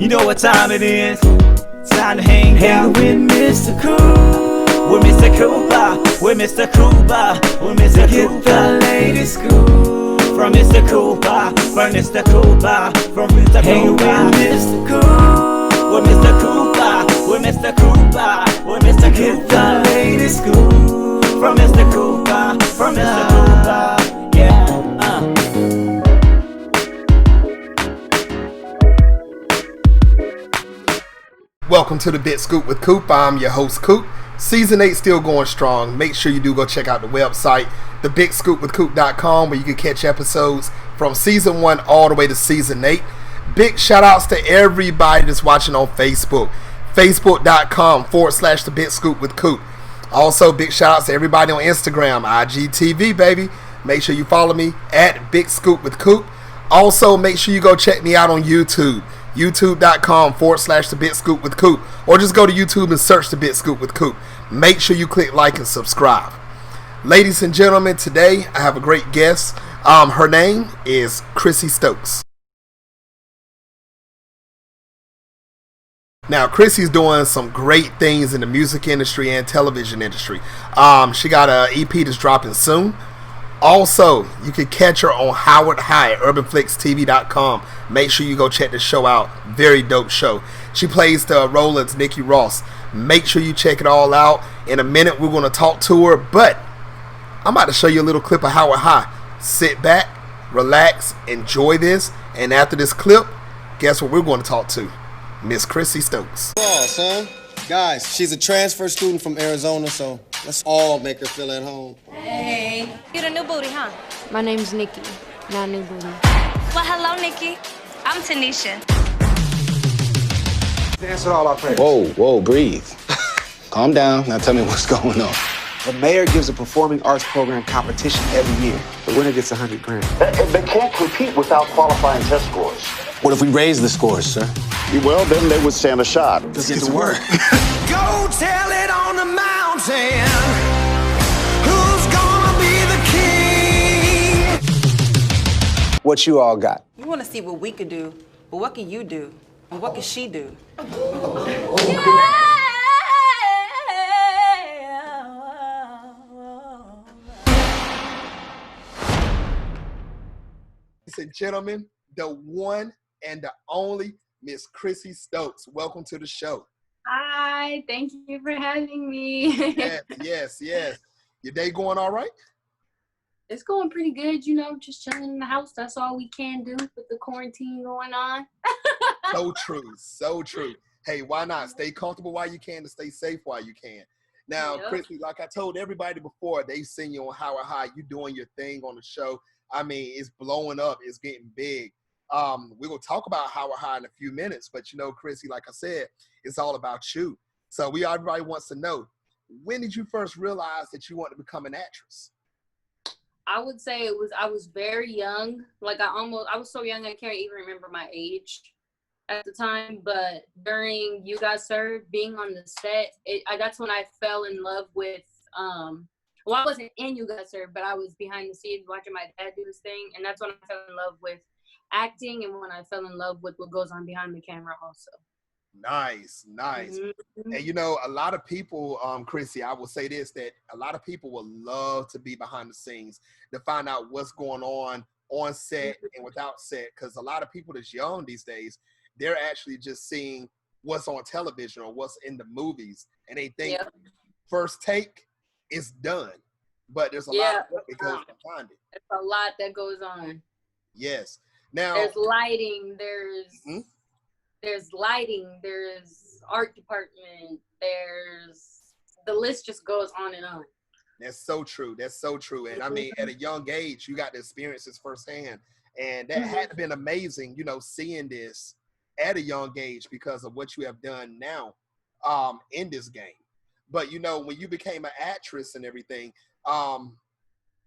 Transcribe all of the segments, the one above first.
You know what time it is. Time to hang out with Mr. Coop. With Mr. Cooper. With Mr. Cooper. With Mr. Cooper. Get the latest scoop. From Mr. Cooper. From Mr. Cooper. From Mr. Cooper. With Mr. Coop. With Mr. Cooper. With Mr. Cooper. With Mr. Cooper. Get the latest scoop. From Mr. Cooper. From Mr. Cooper. Yeah. Welcome to the Big Scoop with Coop. I'm your host, Coop. Season 8 still going strong. Make sure you do go check out the website, thebigscoopwithcoop.com, where you can catch episodes from Season 1 all the way to Season 8. Big shout outs to everybody that's watching on Facebook, facebook.com/thebigscoopwithcoop. Also, big shout outs to everybody on Instagram, IGTV, baby. Make sure you follow me at Big Scoop with Coop. Also, make sure you go check me out on YouTube. YouTube.com/The Big Scoop with Coop, or just go to YouTube and search The Big Scoop with Coop. Make sure you click like and subscribe. Ladies and gentlemen, today I have a great guest. Her name is Chrissy Stokes. Now, Chrissy's doing some great things in the music industry and television industry. She got an EP that's dropping soon. Also, you can catch her on Howard High at UrbanFlixTV.com. Make sure you go check the show out. Very dope show. She plays the role as Nikki Ross. Make sure you check it all out. In a minute, we're going to talk to her, but I'm about to show you a little clip of Howard High. Sit back, relax, enjoy this, and after this clip, guess what we're going to talk to? Miss Chrissy Stokes. Oh, son. Guys, she's a transfer student from Arizona, so let's all make her feel at home. Hey. You're the new booty, huh? My name's Nikki, not new booty. Well, hello, Nikki. I'm Tanisha. Answer all our prayers. Whoa, breathe. Calm down. Now tell me what's going on. The mayor gives a performing arts program competition every year. The winner gets $100 grand. They can't compete without qualifying test scores. What if we raise the scores, sir? Well, then they would stand a shot. Let's get to work. Go tell it on the mountain. Who's gonna be the king? What you all got? You want to see what we could do, but what can you do? And what can she do? Ladies and gentlemen, the one and the only Miss Chrissy Stokes. Welcome to the show. Hi, thank you for having me. Yes. Your day going all right? It's going pretty good, just chilling in the house. That's all we can do with the quarantine going on. So true. Hey, why not? Stay comfortable while you can and stay safe while you can. Now, Yep. Chrissy, like I told everybody before, they've seen you on Howard High. You doing your thing on the show. I mean, it's blowing up. It's getting big. We're going to talk about Howard High in a few minutes, but Chrissy, like I said, it's all about you. So everybody wants to know, when did you first realize that you wanted to become an actress? I would say I was very young. Like I was so young I can't even remember my age at the time. But during You Got Served, being on the set, that's when I fell in love with. Well, I wasn't in You Got Served, but I was behind the scenes watching my dad do his thing, and that's when I fell in love with acting, and when I fell in love with what goes on behind the camera also. Nice. Mm-hmm. And a lot of people, Chrissy, I will say this, that a lot of people would love to be behind the scenes to find out what's going on set and without set, because a lot of people that's young these days, they're actually just seeing what's on television or what's in the movies, and they think first take is done, but there's a lot of work that goes behind it. It's a lot that goes on. Yes. Now There's lighting, there's art department, the list just goes on and on. That's so true. And I mean, at a young age, you got the experiences firsthand, and that had to been amazing, seeing this at a young age because of what you have done now in this game. But when you became an actress and everything,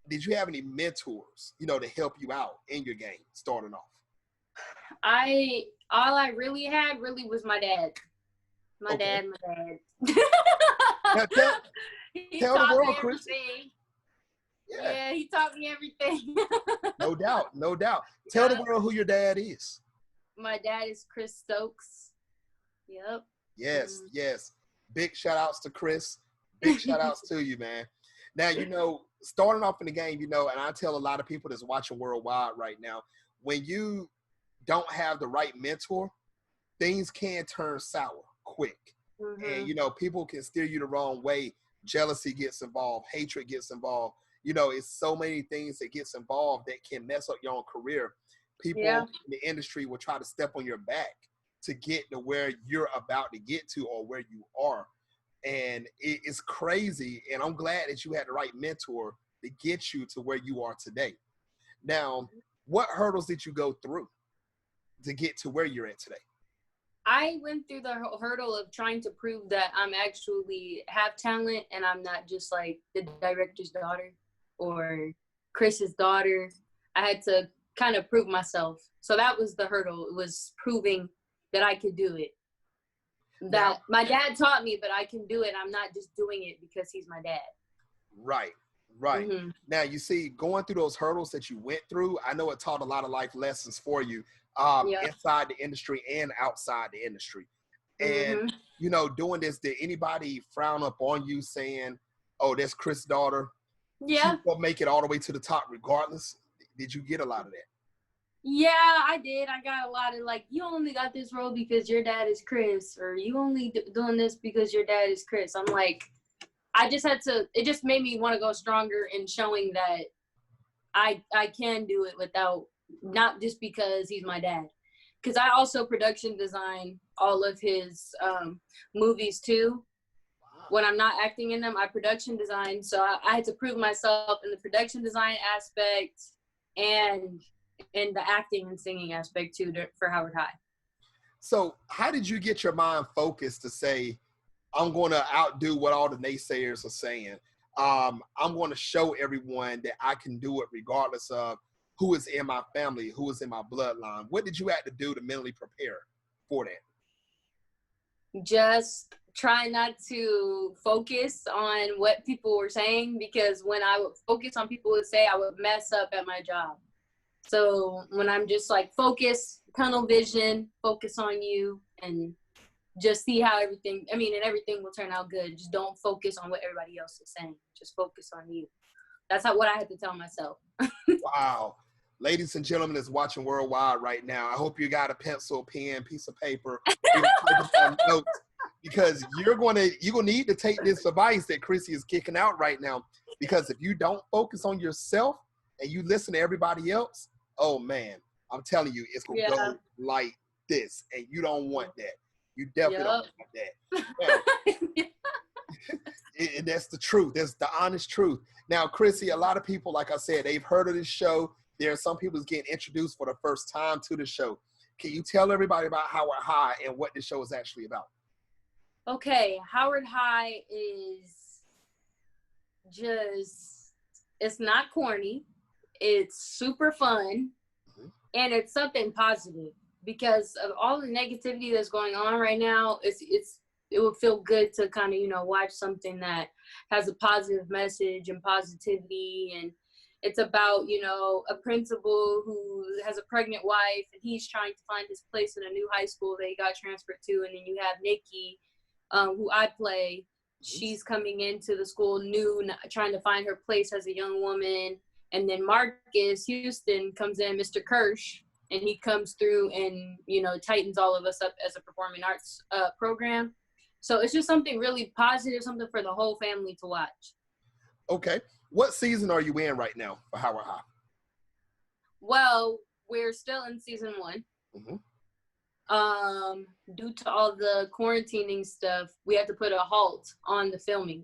did you have any mentors, to help you out in your game starting off? All I really had was my dad. My dad. Now tell the world, Chris. Yeah, he taught me everything. No doubt. Tell the world who your dad is. My dad is Chris Stokes. Yep. Yes, yes. Big shout outs to Chris. Big shout outs to you, man. Now, starting off in the game, and I tell a lot of people that's watching worldwide right now, when you don't have the right mentor, things can turn sour quick. And, people can steer you the wrong way. Jealousy gets involved. Hatred gets involved. It's so many things that gets involved that can mess up your own career. People in the industry will try to step on your back to get to where you're about to get to or where you are. And it's crazy. And I'm glad that you had the right mentor to get you to where you are today. Now, what hurdles did you go through to get to where you're at today? I went through the hurdle of trying to prove that I'm actually have talent and I'm not just like the director's daughter or Chris's daughter. I had to kind of prove myself. So that was the hurdle. It was proving that I could do it. That my dad taught me, but I can do it. I'm not just doing it because he's my dad. Right. Now, you see, going through those hurdles that you went through, I know it taught a lot of life lessons for you inside the industry and outside the industry. And, doing this, did anybody frown up on you saying, oh, that's Chris' daughter? Yeah. She's going to make it all the way to the top regardless? Did you get a lot of that? Yeah, I did. I got a lot of like, you only got this role because your dad is Chris, or you only doing this because your dad is Chris. I'm like, I just had to, it just made me want to go stronger in showing that I can do it without, not just because he's my dad. Because I also production design all of his movies too. When I'm not acting in them, I production design. So I had to prove myself in the production design aspect and in the acting and singing aspect too for Howard High. So how did you get your mind focused to say, I'm going to outdo what all the naysayers are saying? I'm going to show everyone that I can do it regardless of who is in my family, who is in my bloodline. What did you have to do to mentally prepare for that? Just try not to focus on what people were saying, because when I would focus on people would say, I would mess up at my job. So when I'm just like focus, tunnel vision, focus on you and just see how everything will turn out good. Just don't focus on what everybody else is saying. Just focus on you. That's what I had to tell myself. Wow. Ladies and gentlemen that's watching worldwide right now, I hope you got a pencil, pen, piece of paper, notes, because you're gonna need to take this advice that Chrissy is kicking out right now. Because if you don't focus on yourself and you listen to everybody else, oh man, I'm telling you, it's gonna go like this, and you don't want that. You definitely don't want that. And that's the truth. That's the honest truth. Now, Chrissy, a lot of people, like I said, they've heard of this show. There are some people who's getting introduced for the first time to the show. Can you tell everybody about Howard High and what the show is actually about? Okay, Howard High is just, it's not corny. It's super fun. And it's something positive, because of all the negativity that's going on right now. It would feel good to kind of, watch something that has a positive message and positivity. And it's about, a principal who has a pregnant wife, and he's trying to find his place in a new high school that he got transferred to. And then you have Nikki, who I play. She's coming into the school new, trying to find her place as a young woman. And then Marcus Houston comes in, Mr. Kirsch, and he comes through and, tightens all of us up as a performing arts program. So it's just something really positive, something for the whole family to watch. Okay. What season are you in right now for Howard High? Well, we're still in season 1. Due to all the quarantining stuff, we had to put a halt on the filming.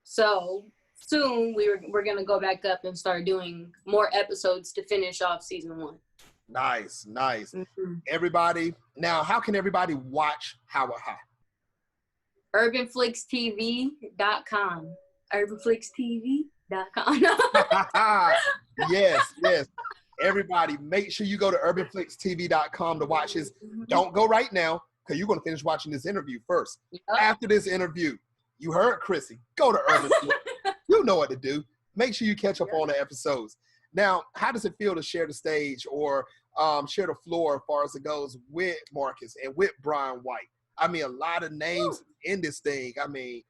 So soon we're going to go back up and start doing more episodes to finish off season 1. Nice. Everybody, now how can everybody watch Howard High? UrbanFlixTV.com. UrbanFlixTV.com. Yes. Everybody, make sure you go to UrbanFlixTV.com to watch this. Don't go right now, because you're going to finish watching this interview first. Yep. After this interview, you heard Chrissy. Go to Urban Flix. You know what to do. Make sure you catch up on the episodes. Now, how does it feel to share the stage or share the floor as far as it goes with Marcus and with Brian White? I mean, a lot of names in this thing. I mean,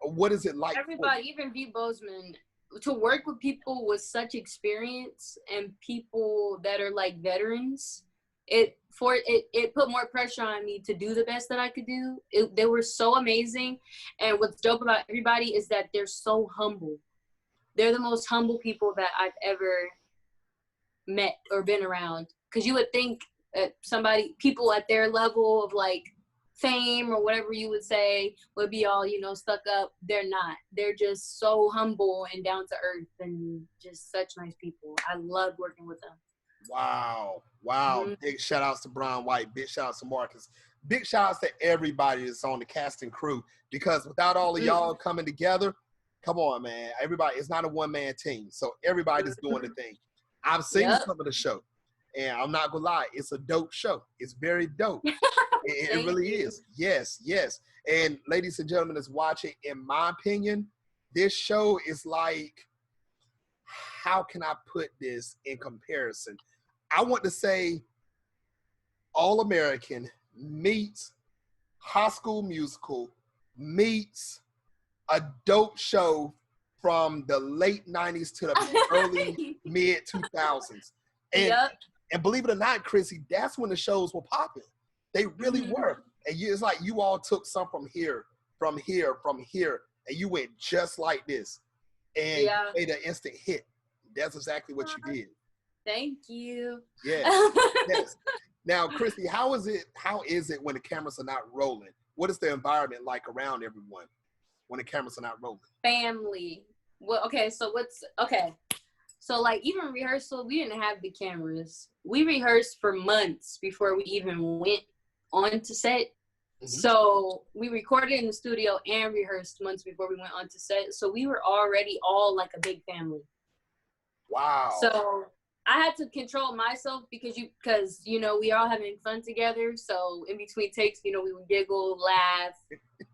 what is it like? Everybody, even V. Bozeman, to work with people with such experience and people that are like veterans, it put more pressure on me to do the best that I could do. They were so amazing. And what's dope about everybody is that they're so humble. They're the most humble people that I've ever met or been around. Because you would think that people at their level of like fame or whatever you would say would be all, stuck up. They're not. They're just so humble and down to earth and just such nice people. I love working with them. Wow. Big shout outs to Brian White. Big shout outs to Marcus. Big shout outs to everybody that's on the cast and crew, because without all of y'all coming together, come on, man. Everybody, it's not a one-man team. So everybody's doing the thing. I've seen some of the show, and I'm not going to lie. It's a dope show. It's very dope. It really is. Yes. And ladies and gentlemen that's watching, in my opinion, this show is like, how can I put this in comparison? I want to say All American meets High School Musical meets a dope show from the late 90s to the early mid 2000s. And believe it or not, Chrissy, that's when the shows were popping. They really were. And it's like you all took some from here, and you went just like this. And you made an instant hit. That's exactly what you did. Thank you. Yes. Now, Chrissy, how is it when the cameras are not rolling? What is the environment like around everyone when the cameras are not rolling? Family. Well, okay, so So like even rehearsal, we didn't have the cameras. We rehearsed for months before we even went on to set. So we recorded in the studio and rehearsed months before we went on to set. So we were already all like a big family. Wow. So I had to control myself because we are all having fun together. So in between takes, we would giggle, laugh.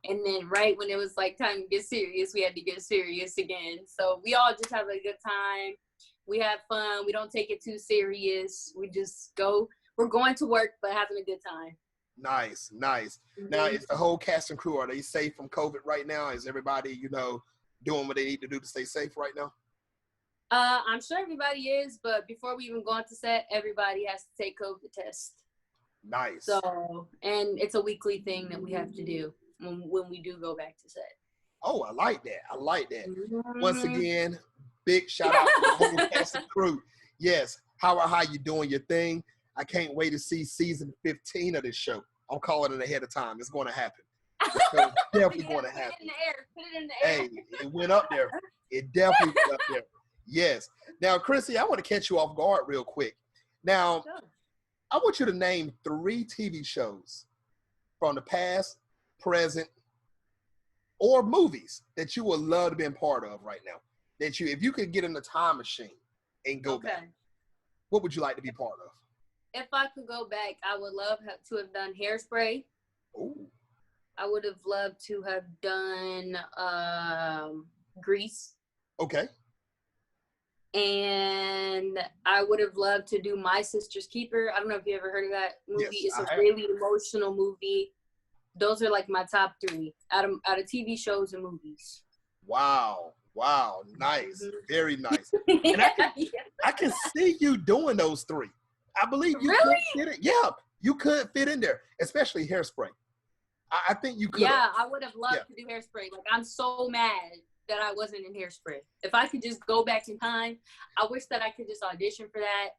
And then right when it was like time to get serious, we had to get serious again. So we all just have a good time. We have fun. We don't take it too serious. We just go. We're going to work, but having a good time. Nice. Now, is the whole cast and crew, are they safe from COVID right now? Is everybody, doing what they need to do to stay safe right now? I'm sure everybody is, but before we even go on to set, everybody has to take COVID test. Nice. So, and it's a weekly thing that we have to do when we do go back to set. Oh, I like that. Once again, big shout out to the whole cast and crew. Yes, how you doing your thing? I can't wait to see season 15 of this show. I'm calling it ahead of time. It's going to happen. It's definitely going to happen. Put it in the air. Hey, it went up there. It definitely went up there. Yes. Now, Chrissy, I want to catch you off guard real quick. Now, I want you to name 3 TV shows from the past, present, or movies that you would love to be a part of right now. That if you could get in the time machine and go back, what would you like to be part of? If I could go back, I would love to have done Hairspray. Ooh. I would have loved to have done Grease. Okay. And I would have loved to do My Sister's Keeper. I don't know if you ever heard of that movie. Yes, it's a really emotional movie. Those are like my top 3 out of TV shows and movies. Wow. Nice. Very nice. And I can see you doing those 3. I believe you could fit it. Yeah, you could fit in there, especially Hairspray. I think you could. Yeah, I would have loved to do Hairspray. Like, I'm so mad that I wasn't in Hairspray. If I could just go back in time, I wish that I could just audition for that.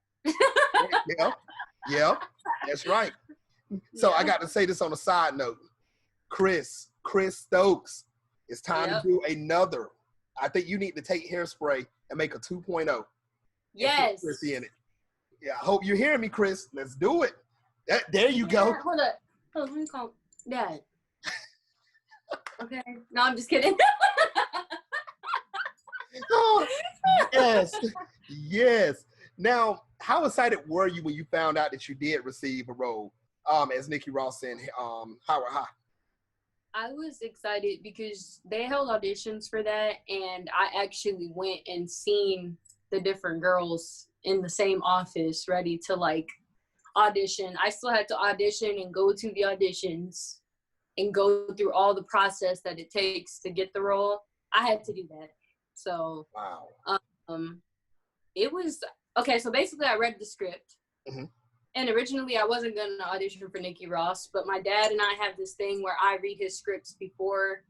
Yeah, that's right. So I got to say this on a side note. Chris Stokes, it's time to do another. I think you need to take Hairspray and make a 2.0. Yes. Chrissy in it. Yeah, I hope you're hearing me, Chris. Let's do it. There you go. Hold up. Let me call Dad. Okay. No, I'm just kidding. Oh, yes. Now, how excited were you when you found out that you did receive a role as Nikki Ross in Howard High? I was excited because they held auditions for that, and I actually went and seen the different girls in the same office ready to like audition. I still had to audition and go to the auditions and go through all the process that it takes to get the role. I had to do that. So wow. It was okay. So basically, I read the script, Mm-hmm. and originally I wasn't going to audition for Nikki Ross, but my dad and I have this thing where I read his scripts before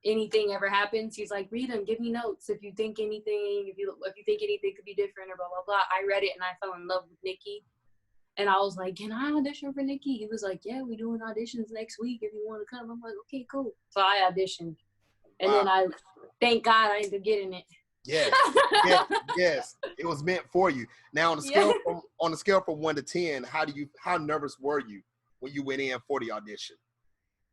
anything ever happens. He's like, read them, give me notes if you think anything, if you think anything could be different or blah blah blah. I read it and I fell in love with Nikki, and I was like, can I audition for Nikki? He was like, yeah, we're doing auditions next week if you want to come. I'm like, okay, cool. So I auditioned, and then I thank God I ended up getting it. Yes. Yes. It was meant for you. Now on the scale from 1 to 10, how nervous were you when you went in for the audition?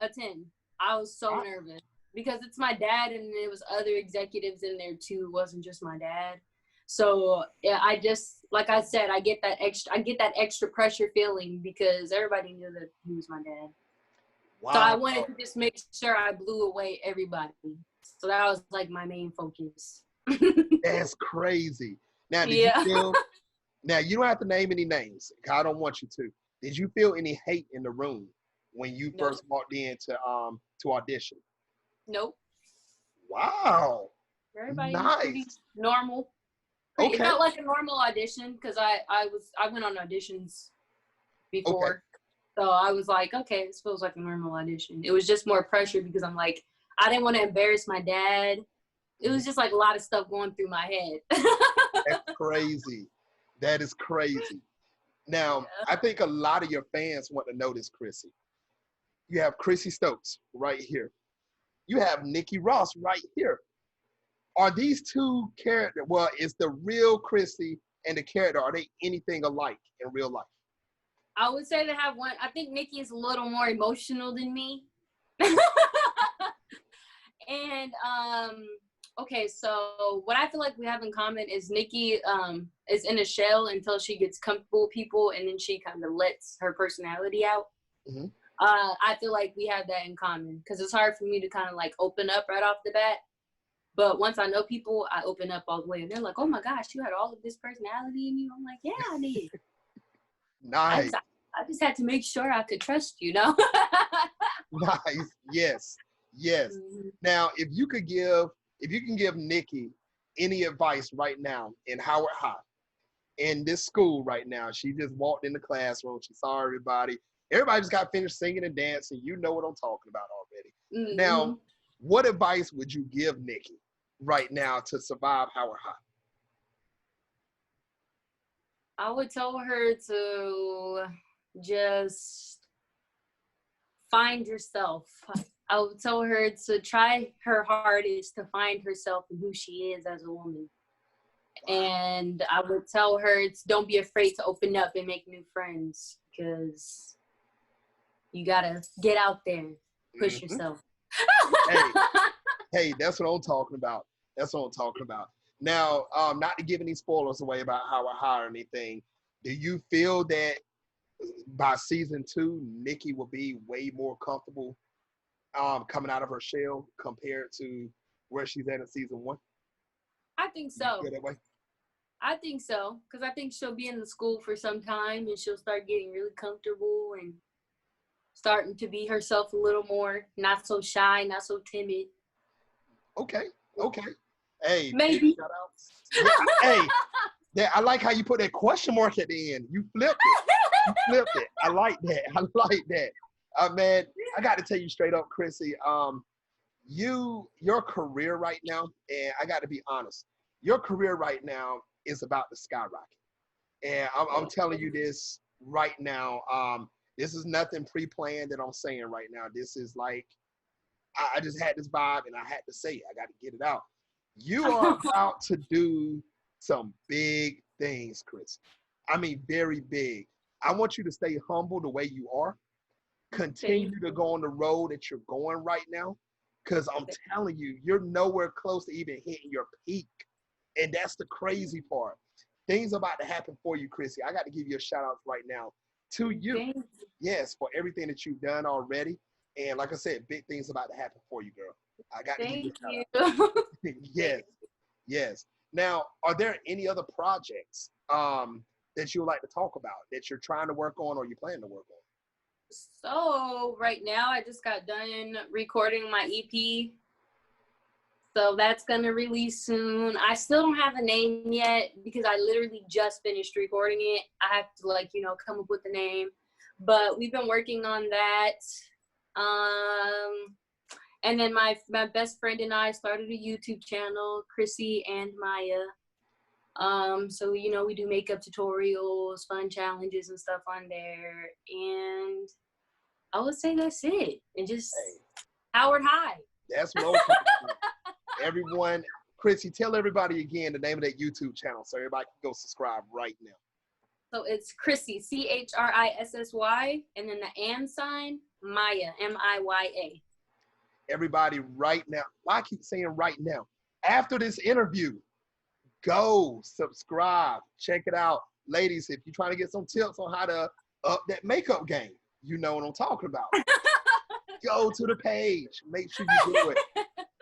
A 10. I was so nervous because it's my dad and there was other executives in there too. It wasn't just my dad. So yeah, I just, like I said, I get that extra pressure feeling because everybody knew that he was my dad. Wow. So I wanted to just make sure I blew away everybody. So that was like my main focus. That's crazy. Now, you feel? Now you don't have to name any names. I don't want you to. Did you feel any hate in the room when you first walked in to audition? Nope. Wow. Everybody was pretty normal. Okay. It felt like a normal audition because I went on auditions before. Okay. So I was like, okay, this feels like a normal audition. It was just more pressure because I'm like, I didn't want to embarrass my dad. It was just like a lot of stuff going through my head. That's crazy. That is crazy. Now, I think a lot of your fans want to know this, Chrissy. You have Chrissy Stokes right here. You have Nikki Ross right here. Are these two characters, well, is the real Chrissy and the character, are they anything alike in real life? I would say they have one. I think Nikki is a little more emotional than me. And, okay, so what I feel like we have in common is Nikki is in a shell until she gets comfortable with people, and then she kind of lets her personality out. Mm-hmm. I feel like we have that in common because it's hard for me to kind of like open up right off the bat. But once I know people, I open up all the way, and they're like, "Oh my gosh, you had all of this personality in you." I'm like, "Yeah, I did." Nice. I just had to make sure I could trust you, know. Nice. Yes. Yes. Mm-hmm. Now, if you can give Nikki any advice right now in Howard High, in this school right now, she just walked in the classroom, she saw everybody. Everybody just got finished singing and dancing. You know what I'm talking about already. Mm-hmm. Now, what advice would you give Nikki right now to survive Howard High? I would tell her to just find yourself. I would tell her to try her hardest to find herself and who she is as a woman. And I would tell her don't be afraid to open up and make new friends because you got to get out there, push yourself. Hey, that's what I'm talking about. That's what I'm talking about. Now, not to give any spoilers away about Howard High or anything, do you feel that by season 2, Nikki will be way more comfortable coming out of her shell compared to where she's at in season 1? I think so. You feel that way? I think so, because I think she'll be in the school for some time and she'll start getting really comfortable and starting to be herself a little more, not so shy, not so timid. Okay. Hey, maybe. Shout outs. Yeah, hey, I like how you put that question mark at the end. You flipped it. I like that. Man, I got to tell you straight up, Chrissy, your career right now, and I got to be honest, your career right now is about to skyrocket. And I'm telling you this right now. This is nothing pre-planned that I'm saying right now. This is like, I just had this vibe and I had to say it. I got to get it out. You are about to do some big things, Chris. I mean, very big. I want you to stay humble the way you are. Continue to go on the road that you're going right now. Because I'm telling you, you're nowhere close to even hitting your peak. And that's the crazy part. Things are about to happen for you, Chrissy. I got to give you a shout out right now to you. Yes, for everything that you've done already. And like I said, big things about to happen for you, girl. I got to give you a shout out. Yes. Now, are there any other projects that you would like to talk about that you're trying to work on or you plan to work on? So right now I just got done recording my EP. So that's going to release soon. I still don't have a name yet because I literally just finished recording it. I have to like, you know, come up with the name. But we've been working on that. And then my best friend and I started a YouTube channel, Chrissy and Maya. So, you know, we do makeup tutorials, fun challenges and stuff on there. And I would say that's it. And just Howard High. That's what everyone, Chrissy, tell everybody again the name of that YouTube channel so everybody can go subscribe right now. So it's Chrissy, CHRISSY, and then the and sign, Maya, MIYA. Everybody right now, I keep saying right now, after this interview, go subscribe, check it out. Ladies, if you're trying to get some tips on how to up that makeup game, you know what I'm talking about. Go to the page, make sure you do it.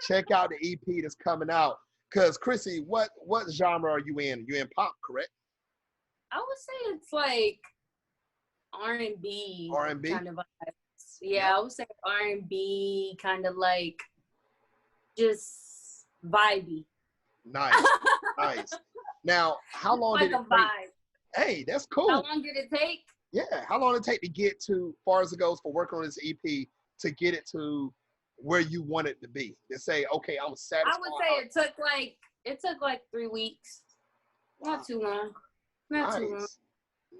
Check out the EP that's coming out. Because Chrissy, what genre are you in? You in pop, correct? I would say it's like R&B. R&B? Kind of vibes. Yeah, I would say R&B, kind of like just vibey. Nice, nice. Now, how long like did it take? Hey, that's cool. How long did it take? Yeah, how long did it take to get to, far as it goes for working on this EP, to get it to where you want it to be? To say, okay, I'm satisfied. I would say it took like 3 weeks. Not too long. Not too long.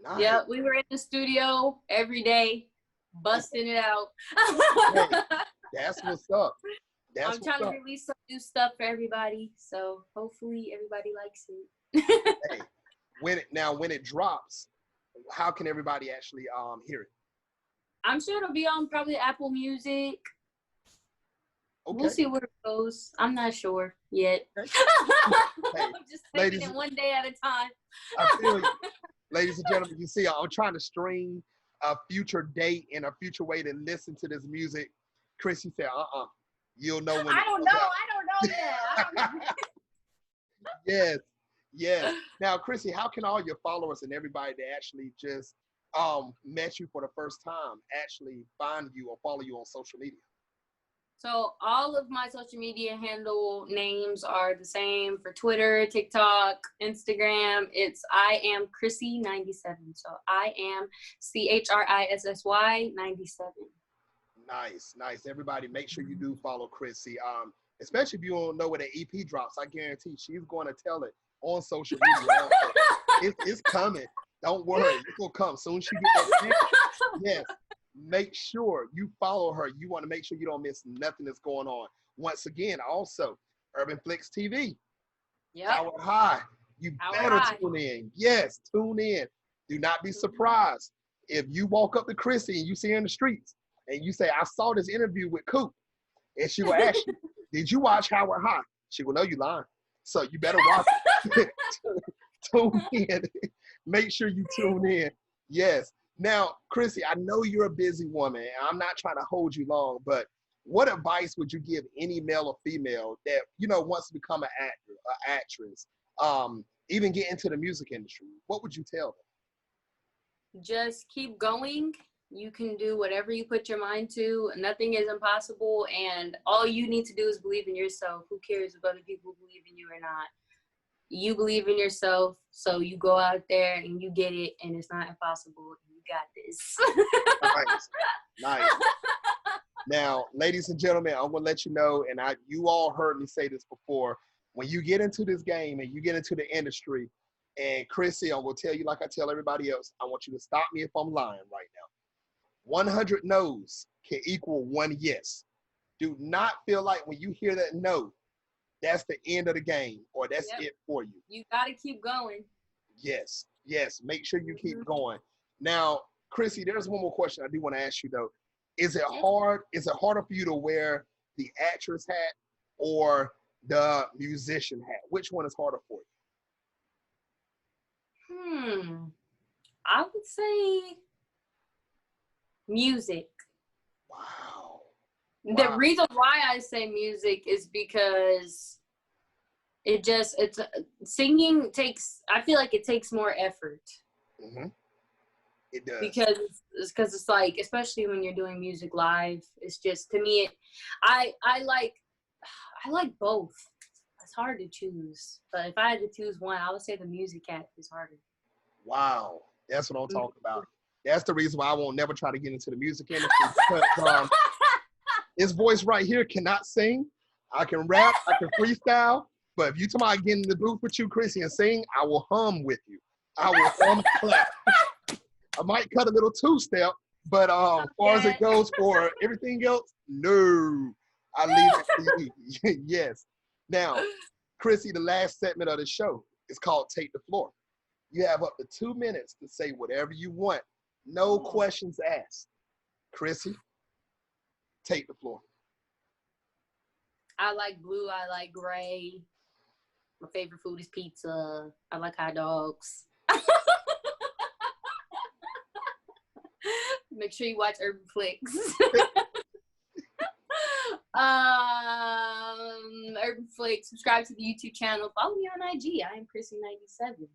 Nice. Yeah, we were in the studio every day, busting it out. Hey, that's what's up. I'm trying to release some new stuff for everybody, so hopefully everybody likes it. Hey, when it drops, how can everybody actually hear it? I'm sure it'll be on probably Apple Music. Okay. We'll see where it goes. I'm not sure yet. Okay. I'm just taking it one day at a time. I feel you. Ladies and gentlemen, you see, I'm trying to string a future date and a future way to listen to this music. Chrissy said, you'll know when. I don't know yet. I don't know. Yes. Now, Chrissy, how can all your followers and everybody that actually just met you for the first time actually find you or follow you on social media? So all of my social media handle names are the same for Twitter, TikTok, Instagram. It's I am Chrissy97. So I am CHRISSY 97. Nice. Everybody, make sure you do follow Chrissy. Especially if you don't know where the EP drops. I guarantee she's going to tell it on social media. It's coming. Don't worry. It's going to come. Soon she gets that. Yes. Make sure you follow her. You want to make sure you don't miss nothing that's going on. Once again, also, Urban Flicks TV. Yep. Howard High. You better tune in. Yes, tune in. Do not be surprised if you walk up to Chrissy and you see her in the streets and you say, I saw this interview with Coop. And she will ask you, did you watch Howard High? She will know you lying. So you better watch it. Tune in. Make sure you tune in. Yes. Now, Chrissy, I know you're a busy woman, and I'm not trying to hold you long, but what advice would you give any male or female that, wants to become an actor, an actress, even get into the music industry? What would you tell them? Just keep going. You can do whatever you put your mind to. Nothing is impossible, and all you need to do is believe in yourself. Who cares if other people believe in you or not? You believe in yourself, so you go out there and you get it, and it's not impossible. You got this. Nice. Now, ladies and gentlemen, I'm gonna let you know, and you all heard me say this before. When you get into this game and you get into the industry, and Chrissy, I'm gonna tell you like I tell everybody else, I want you to stop me if I'm lying right now. 100 no's can equal 1 yes. Do not feel like when you hear that no, that's the end of the game or that's it for you. You got to keep going. Yes. Make sure you keep going. Now, Chrissy, there's one more question I do want to ask you though. Is it hard? Is it harder for you to wear the actress hat or the musician hat? Which one is harder for you? I would say music. Wow. The reason why I say music is because singing takes, I feel like it takes more effort. Mm-hmm. It does. Because it's like, especially when you're doing music live, it's just, to me, I like both. It's hard to choose, but if I had to choose one, I would say the music is harder. Wow, that's what I'm talking about. That's the reason why I won't never try to get into the music industry, because this voice right here cannot sing. I can rap, I can freestyle, but if you talk about getting in the booth with you, Chrissy, and sing, I will hum with you. I will hum clap. I might cut a little two-step, but as far as it goes for everything else, no. I leave it to you. Yes. Now, Chrissy, the last segment of the show is called Take the Floor. You have up to 2 minutes to say whatever you want. No questions asked. Chrissy, take the floor. I like blue. I like gray. My favorite food is pizza. I like hot dogs. Make sure you watch Urban Flicks. Urban Flicks. Subscribe to the YouTube channel. Follow me on IG. I am Chrissy97.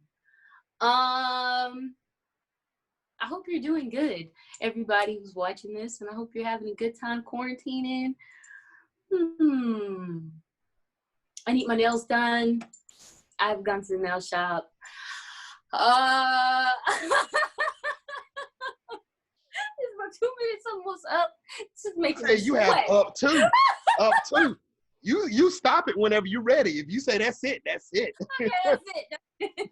I hope you're doing good, everybody who's watching this, and I hope you're having a good time quarantining. I need my nails done. I've gone to the nail shop. It's about 2 minutes almost up. This is making me you sweat. have up to. Up to. You stop it whenever you're ready. If you say that's it, that's it. Okay, that's it.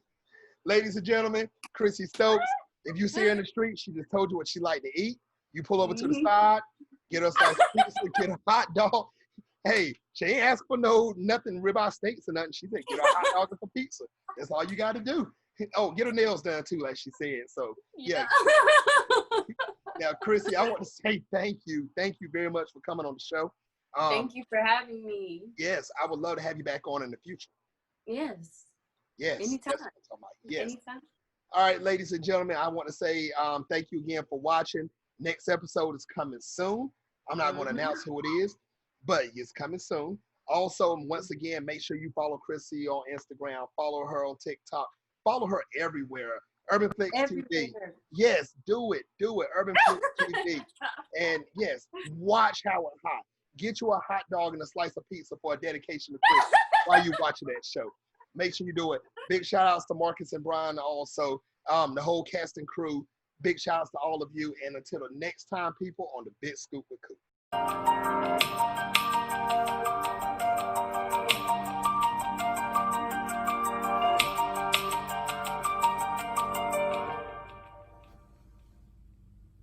Ladies and gentlemen, Chrissy Stokes. If you see her in the street, she just told you what she like to eat. You pull over to the side, get her some pizza, get a hot dog. Hey, she ain't ask for nothing ribeye steaks or nothing. She said get her a hot dog and some pizza. That's all you got to do. Oh, get her nails done too, like she said. So yeah. Now, Chrissy, I want to say thank you. Thank you very much for coming on the show. Thank you for having me. Yes, I would love to have you back on in the future. Yes. Yes. Anytime. Yes. Anytime. All right, ladies and gentlemen, I want to say thank you again for watching. Next episode is coming soon. I'm not going to announce who it is, but it's coming soon. Also, once again, make sure you follow Chrissy on Instagram, follow her on TikTok, follow her everywhere. Urban Flicks TV. Yes, do it. Urban Flicks TV. And yes, watch Howard Hot. Get you a hot dog and a slice of pizza for a dedication to Chris while you're watching that show. Make sure you do it. Big shout outs to Marcus and Brian also, the whole cast and crew. Big shout outs to all of you. And until the next time, people, on the Big Scoop with Coop.